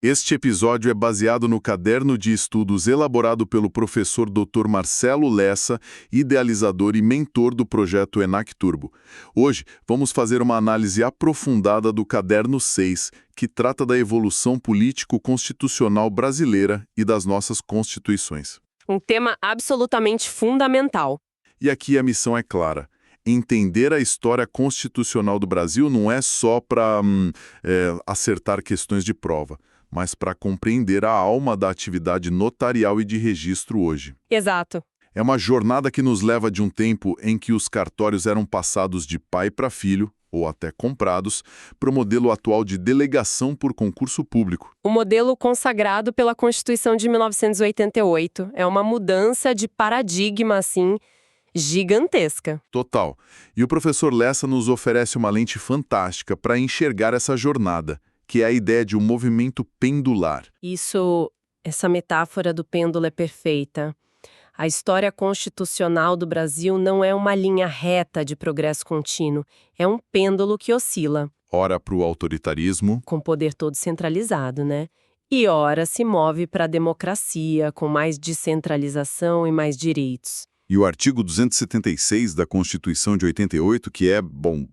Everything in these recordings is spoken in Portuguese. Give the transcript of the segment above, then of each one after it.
Este episódio é baseado no caderno de estudos elaborado pelo professor Dr. Marcelo Lessa, idealizador e mentor do projeto ENAC Turbo. Hoje, vamos fazer uma análise aprofundada do caderno 6, que trata da evolução político-constitucional brasileira e das nossas constituições. Um tema absolutamente fundamental. E aqui a missão é clara. Entender a história constitucional do Brasil não é só para acertar questões de prova, mas para compreender a alma da atividade notarial e de registro hoje. Exato. É uma jornada que nos leva de um tempo em que os cartórios eram passados de pai para filho, ou até comprados, para o modelo atual de delegação por concurso público. O modelo consagrado pela Constituição de 1988 é uma mudança de paradigma, assim, gigantesca. Total. E o professor Lessa nos oferece uma lente fantástica para enxergar essa jornada, que é a ideia de um movimento pendular. Essa metáfora do pêndulo é perfeita. A história constitucional do Brasil não é uma linha reta de progresso contínuo, é um pêndulo que oscila. Ora para o autoritarismo, Com poder todo centralizado, né? E ora se move para a democracia, com mais descentralização e mais direitos. e o artigo 276 da Constituição de 88, que é,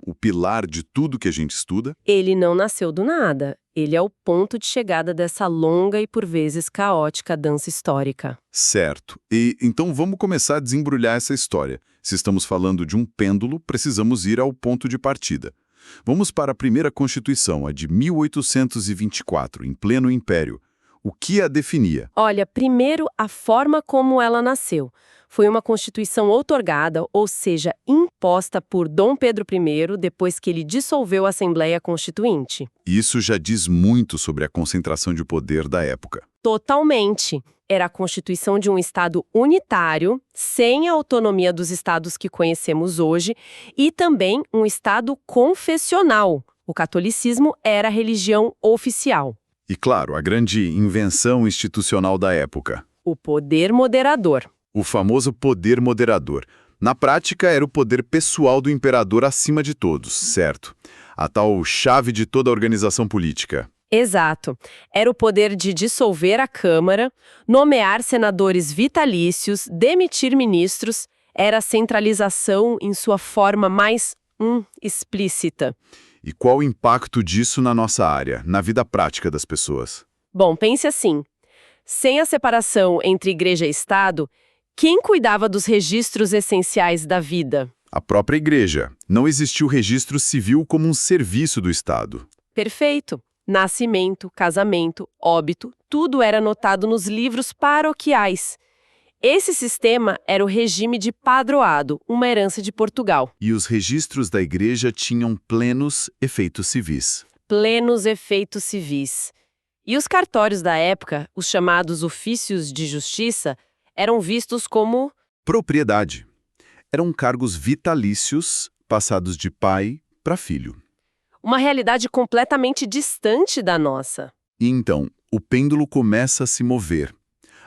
o pilar de tudo que a gente estuda. Ele não nasceu do nada. Ele é o ponto de chegada dessa longa e, por vezes, caótica dança histórica. Certo. E então vamos começar a desembrulhar essa história. Se estamos falando de um pêndulo, precisamos ir ao ponto de partida. Vamos para a primeira Constituição, a de 1824, em pleno Império. O que a definia? Olha, primeiro, a forma como ela nasceu. Foi uma Constituição outorgada, ou seja, imposta por Dom Pedro I depois que ele dissolveu a Assembleia Constituinte. Isso já diz muito sobre a concentração de poder da época. Totalmente. Era a Constituição de um Estado unitário, sem a autonomia dos estados que conhecemos hoje, e também um Estado confessional. O catolicismo era a religião oficial. E, claro, a grande invenção institucional da época. O poder moderador. O famoso poder moderador. Na prática, era o poder pessoal do imperador acima de todos, certo? A tal chave de toda a organização política. Exato. Era o poder de dissolver a Câmara, nomear senadores vitalícios, demitir ministros. Era a centralização em sua forma mais explícita. E qual o impacto disso na nossa área, na vida prática das pessoas? Bom, pense assim. Sem a separação entre igreja e Estado, quem cuidava dos registros essenciais da vida? A própria igreja. Não existiu registro civil como um serviço do Estado. Perfeito. Nascimento, casamento, óbito, tudo era anotado nos livros paroquiais. Esse sistema era o regime de padroado, uma herança de Portugal. E os registros da igreja tinham plenos efeitos civis. Plenos efeitos civis. E os cartórios da época, os chamados ofícios de justiça, eram vistos como Propriedade. Eram cargos vitalícios passados de pai para filho. uma realidade completamente distante da nossa. E então, o pêndulo começa a se mover.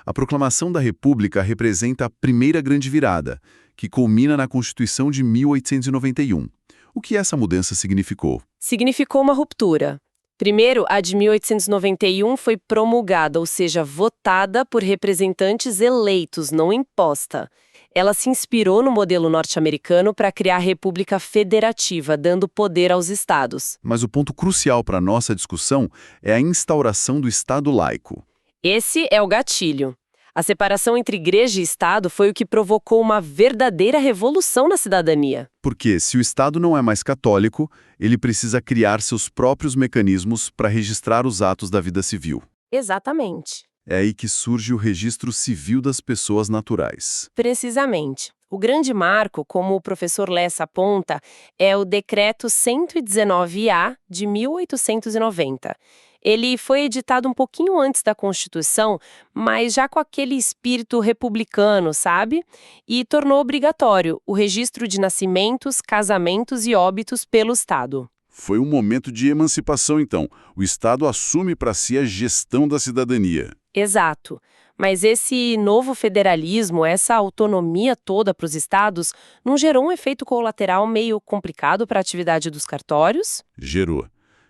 A proclamação da República representa a primeira grande virada, que culmina na Constituição de 1891. O que essa mudança significou? Significou uma ruptura. Primeiro, a de 1891 foi promulgada, ou seja, votada por representantes eleitos, não imposta. Ela se inspirou no modelo norte-americano para criar a República Federativa, dando poder aos estados. Mas o ponto crucial para a nossa discussão é a instauração do Estado laico. Esse é o gatilho. A separação entre igreja e Estado foi o que provocou uma verdadeira revolução na cidadania. Porque, se o Estado não é mais católico, ele precisa criar seus próprios mecanismos para registrar os atos da vida civil. Exatamente. É aí que surge o registro civil das pessoas naturais. Precisamente. O grande marco, como o professor Lessa aponta, é o Decreto 119-A de 1890. Ele foi editado um pouquinho antes da Constituição, mas já com aquele espírito republicano, sabe? E tornou obrigatório o registro de nascimentos, casamentos e óbitos pelo Estado. Foi um momento de emancipação, então. O Estado assume para si a gestão da cidadania. Exato. Mas esse novo federalismo, essa autonomia toda para os estados, não gerou um efeito colateral meio complicado para a atividade dos cartórios? Gerou.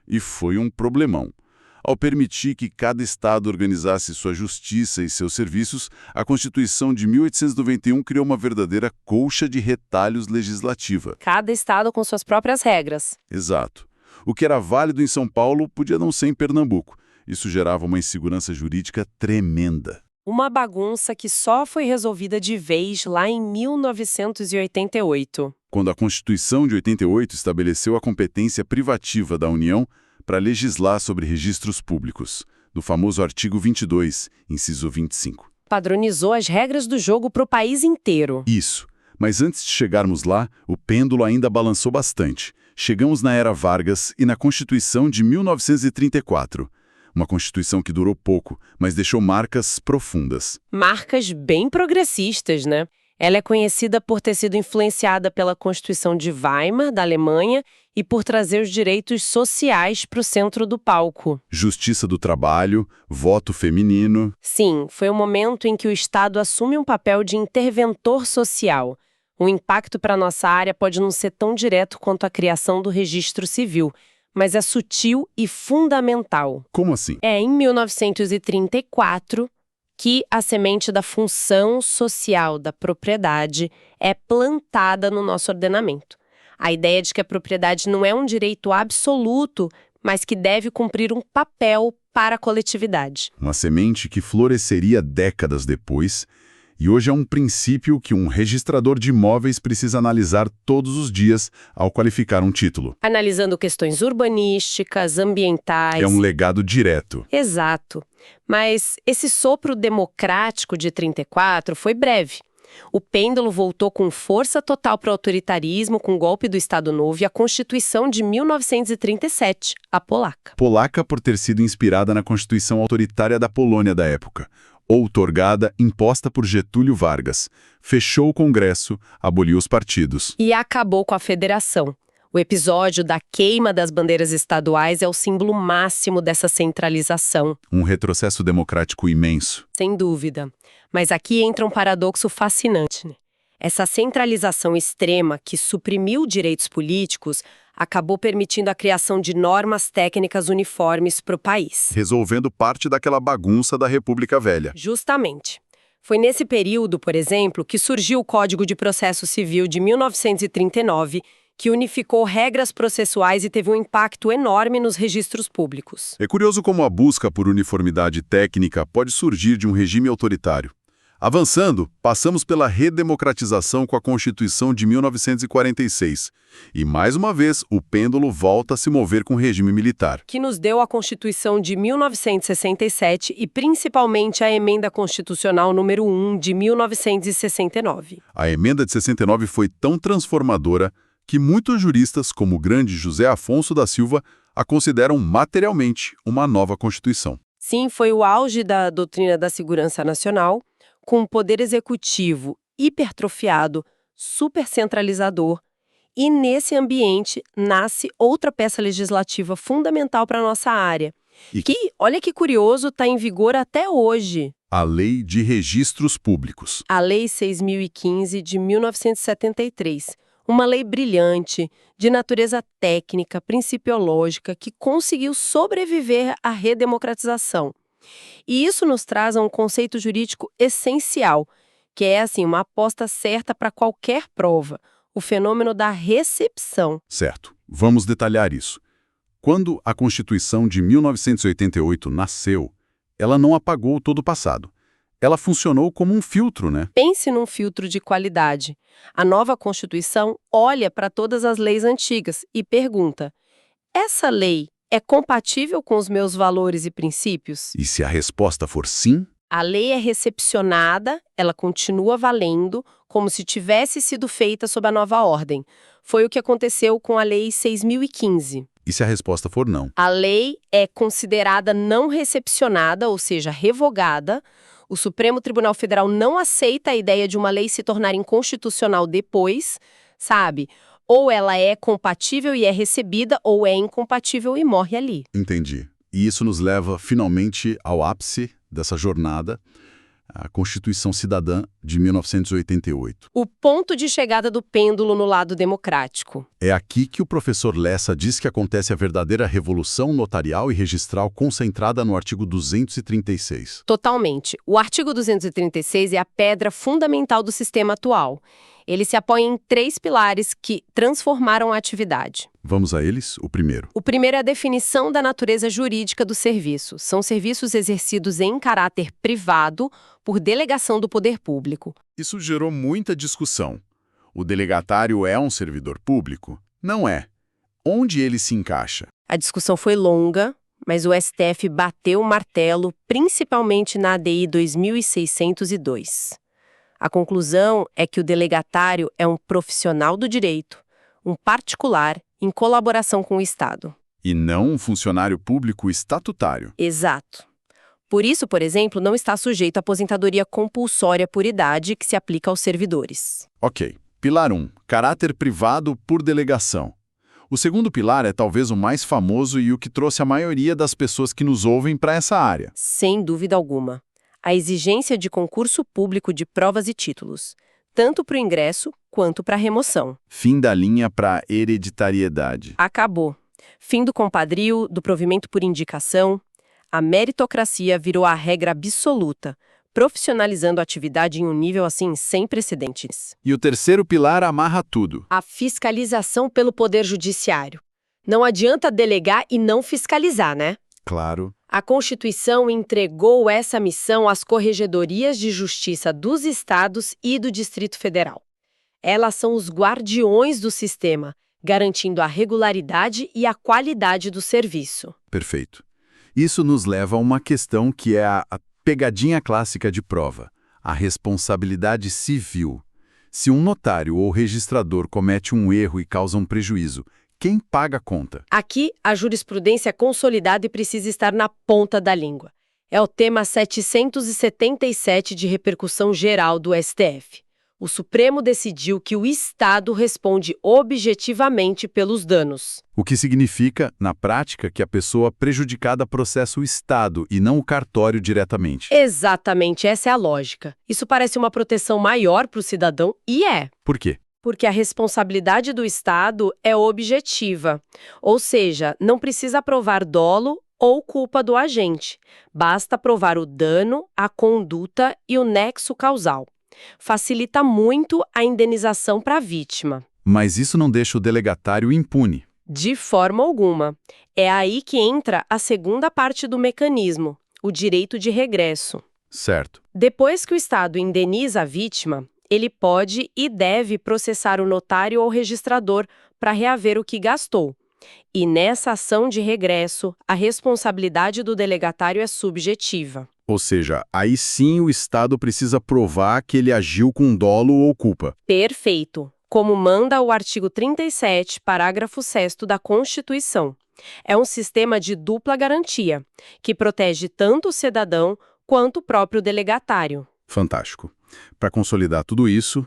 E foi um problemão. Ao permitir que cada estado organizasse sua justiça e seus serviços, a Constituição de 1891 criou uma verdadeira colcha de retalhos legislativa. Cada estado com suas próprias regras. Exato. O que era válido em São Paulo podia não ser em Pernambuco. Isso gerava uma insegurança jurídica tremenda. Uma bagunça que só foi resolvida de vez lá em 1988. Quando a Constituição de 88 estabeleceu a competência privativa da União para legislar sobre registros públicos, do famoso artigo 22, inciso 25. Padronizou as regras do jogo para o país inteiro. Isso. Mas antes de chegarmos lá, o pêndulo ainda balançou bastante. Chegamos na Era Vargas e na Constituição de 1934. Uma Constituição que durou pouco, mas deixou marcas profundas. Marcas bem progressistas, né? Ela é conhecida por ter sido influenciada pela Constituição de Weimar, da Alemanha, e por trazer os direitos sociais para o centro do palco. Justiça do trabalho, voto feminino. Sim, foi o momento em que o Estado assume um papel de interventor social. O impacto para a nossa área pode não ser tão direto quanto a criação do registro civil, mas é sutil e fundamental. Como assim? É em 1934 que a semente da função social da propriedade é plantada no nosso ordenamento. A ideia de que a propriedade não é um direito absoluto, mas que deve cumprir um papel para a coletividade. Uma semente que floresceria décadas depois, e hoje é um princípio que um registrador de imóveis precisa analisar todos os dias ao qualificar um título. Analisando questões urbanísticas, ambientais... É um legado direto. Exato. Mas esse sopro democrático de 34 foi breve. O pêndulo voltou com força total para o autoritarismo, com o golpe do Estado Novo e a Constituição de 1937, a polaca. Polaca por ter sido inspirada na Constituição autoritária da Polônia da época. Outorgada, imposta por Getúlio Vargas. Fechou o Congresso, aboliu os partidos. E acabou com a federação. O episódio da queima das bandeiras estaduais é o símbolo máximo dessa centralização. Um retrocesso democrático imenso. Sem dúvida. Mas aqui entra um paradoxo fascinante, né? Essa centralização extrema que suprimiu direitos políticos acabou permitindo a criação de normas técnicas uniformes para o país. Resolvendo parte daquela bagunça da República Velha. Justamente. Foi nesse período, por exemplo, que surgiu o Código de Processo Civil de 1939, que unificou regras processuais e teve um impacto enorme nos registros públicos. É curioso como a busca por uniformidade técnica pode surgir de um regime autoritário. Avançando, passamos pela redemocratização com a Constituição de 1946. E, mais uma vez, o pêndulo volta a se mover com o regime militar. Que nos deu a Constituição de 1967 e, principalmente, a Emenda Constitucional número 1 de 1969. A Emenda de 69 foi tão transformadora que muitos juristas, como o grande José Afonso da Silva, a consideram materialmente uma nova Constituição. Sim, foi o auge da doutrina da segurança nacional, com um poder executivo hipertrofiado, supercentralizador, e nesse ambiente nasce outra peça legislativa fundamental para a nossa área, que, olha que curioso, está em vigor até hoje. A Lei de Registros Públicos. A Lei 6.015 de 1973. Uma lei brilhante, de natureza técnica, principiológica, que conseguiu sobreviver à redemocratização. E isso nos traz a um conceito jurídico essencial, que é, assim, uma aposta certa para qualquer prova, o fenômeno da recepção. Certo. Vamos detalhar isso. Quando a Constituição de 1988 nasceu, ela não apagou todo o passado. Ela funcionou como um filtro, né? Pense num filtro de qualidade. A nova Constituição olha para todas as leis antigas e pergunta: essa lei é compatível com os meus valores e princípios? E se a resposta for sim? A lei é recepcionada, ela continua valendo, como se tivesse sido feita sob a nova ordem. Foi o que aconteceu com a Lei 6.015. E se a resposta for não? A lei é considerada não recepcionada, ou seja, revogada. O Supremo Tribunal Federal não aceita a ideia de uma lei se tornar inconstitucional depois, sabe? Ou ela é compatível e é recebida, ou é incompatível e morre ali. Entendi. E isso nos leva, finalmente, ao ápice dessa jornada. a Constituição Cidadã de 1988. O ponto de chegada do pêndulo no lado democrático. É aqui que o professor Lessa diz que acontece a verdadeira revolução notarial e registral concentrada no artigo 236. Totalmente. O artigo 236 é a pedra fundamental do sistema atual. Ele se apoia em 3 pilares que transformaram a atividade. Vamos a eles? O primeiro. O primeiro é a definição da natureza jurídica do serviço. São serviços exercidos em caráter privado por delegação do poder público. Isso gerou muita discussão. O delegatário é um servidor público? Não é. Onde ele se encaixa? A discussão foi longa, mas o STF bateu o martelo, principalmente na ADI 2602. A conclusão é que o delegatário é um profissional do direito, um particular, em colaboração com o Estado. E não um funcionário público estatutário. Exato. Por isso, por exemplo, não está sujeito à aposentadoria compulsória por idade que se aplica aos servidores. Ok. Pilar 1. Caráter privado por delegação. O segundo pilar é talvez o mais famoso e o que trouxe a maioria das pessoas que nos ouvem para essa área. Sem dúvida alguma. A exigência de concurso público de provas e títulos, tanto para o ingresso quanto para a remoção. Fim da linha para hereditariedade. Acabou. Fim do compadrio, do provimento por indicação. A meritocracia virou a regra absoluta, profissionalizando a atividade em um nível assim sem precedentes. E o terceiro pilar amarra tudo. A fiscalização pelo Poder Judiciário. Não adianta delegar e não fiscalizar, né? Claro. A Constituição entregou essa missão às corregedorias de justiça dos estados e do Distrito Federal. Elas são os guardiões do sistema, garantindo a regularidade e a qualidade do serviço. Perfeito. Isso nos leva a uma questão que é a pegadinha clássica de prova, a responsabilidade civil. Se um notário ou registrador comete um erro e causa um prejuízo, quem paga a conta? Aqui, a jurisprudência é consolidada e precisa estar na ponta da língua. É o tema 777 de repercussão geral do STF. O Supremo decidiu que o Estado responde objetivamente pelos danos. O que significa, na prática, que a pessoa prejudicada processa o Estado e não o cartório diretamente. Exatamente, essa é a lógica. Isso parece uma proteção maior para o cidadão e é. Por quê? Porque a responsabilidade do Estado é objetiva. Ou seja, não precisa provar dolo ou culpa do agente. Basta provar o dano, a conduta e o nexo causal. Facilita muito a indenização para a vítima. Mas isso não deixa o delegatário impune. De forma alguma. É aí que entra a segunda parte do mecanismo, o direito de regresso. Certo. Depois que o Estado indeniza a vítima, ele pode e deve processar o notário ou registrador para reaver o que gastou. E nessa ação de regresso, a responsabilidade do delegatário é subjetiva. Ou seja, aí sim o Estado precisa provar que ele agiu com dolo ou culpa. Perfeito. Como manda o artigo 37, parágrafo 6º da Constituição. É um sistema de dupla garantia, que protege tanto o cidadão quanto o próprio delegatário. Fantástico. Para consolidar tudo isso,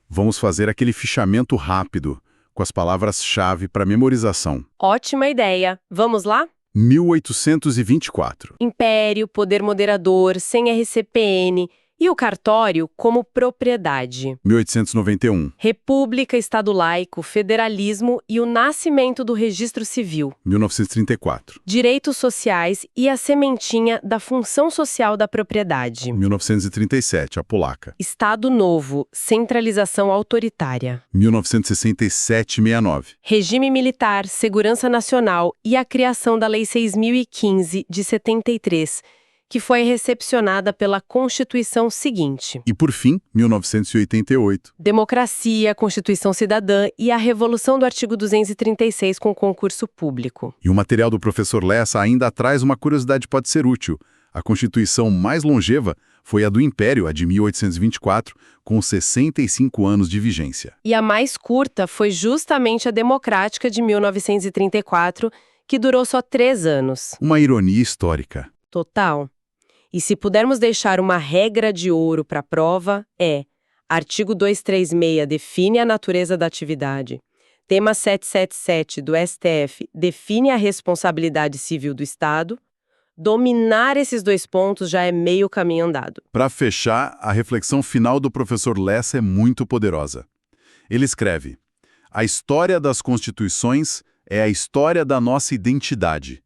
vamos fazer aquele fichamento rápido, com as palavras-chave para memorização. Ótima ideia. Vamos lá? 1824. Império, poder moderador, sem RCPN e o cartório como propriedade. 1891. República, Estado laico, federalismo e o nascimento do registro civil. 1934. Direitos sociais e a sementinha da função social da propriedade. 1937, a polaca. Estado novo, centralização autoritária. 1967-69. Regime militar, segurança nacional e a criação da Lei 6.015, de 73, que foi recepcionada pela Constituição seguinte. E, por fim, 1988. Democracia, Constituição Cidadã e a revolução do artigo 236 com concurso público. E o material do professor Lessa ainda traz uma curiosidade que pode ser útil. A Constituição mais longeva foi a do Império, a de 1824, com 65 anos de vigência. E a mais curta foi justamente a democrática de 1934, que durou só 3 anos. Uma ironia histórica. Total. E se pudermos deixar uma regra de ouro para a prova, artigo 236 define a natureza da atividade. Tema 777 do STF define a responsabilidade civil do Estado. Dominar esses dois pontos já é meio caminho andado. Para fechar, a reflexão final do professor Lessa é muito poderosa. Ele escreve: a história das constituições é a história da nossa identidade.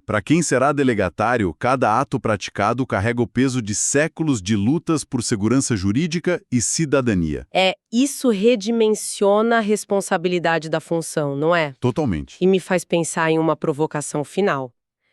Para quem será delegatário, cada ato praticado carrega o peso de séculos de lutas por segurança jurídica e cidadania. Isso redimensiona a responsabilidade da função, não é? Totalmente. E me faz pensar em uma provocação final.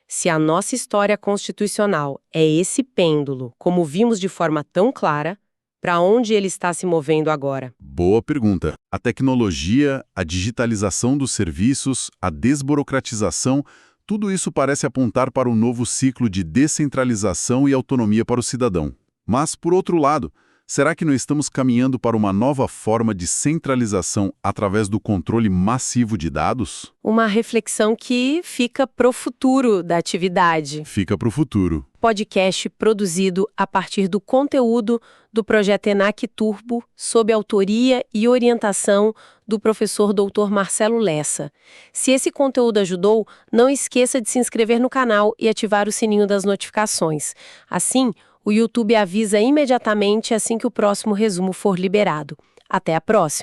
Se a nossa história constitucional é esse pêndulo, como vimos de forma tão clara, para onde ele está se movendo agora? Boa pergunta. A tecnologia, a digitalização dos serviços, a desburocratização, tudo isso parece apontar para um novo ciclo de descentralização e autonomia para o cidadão. Mas, por outro lado, será que não estamos caminhando para uma nova forma de centralização através do controle massivo de dados? Uma reflexão que fica pro futuro da atividade. Fica para o futuro. Podcast produzido a partir do conteúdo do projeto ENAC Turbo, sob autoria e orientação do professor Dr. Marcelo Lessa. Se esse conteúdo ajudou, não esqueça de se inscrever no canal e ativar o sininho das notificações. Assim, o YouTube avisa imediatamente assim que o próximo resumo for liberado. Até a próxima!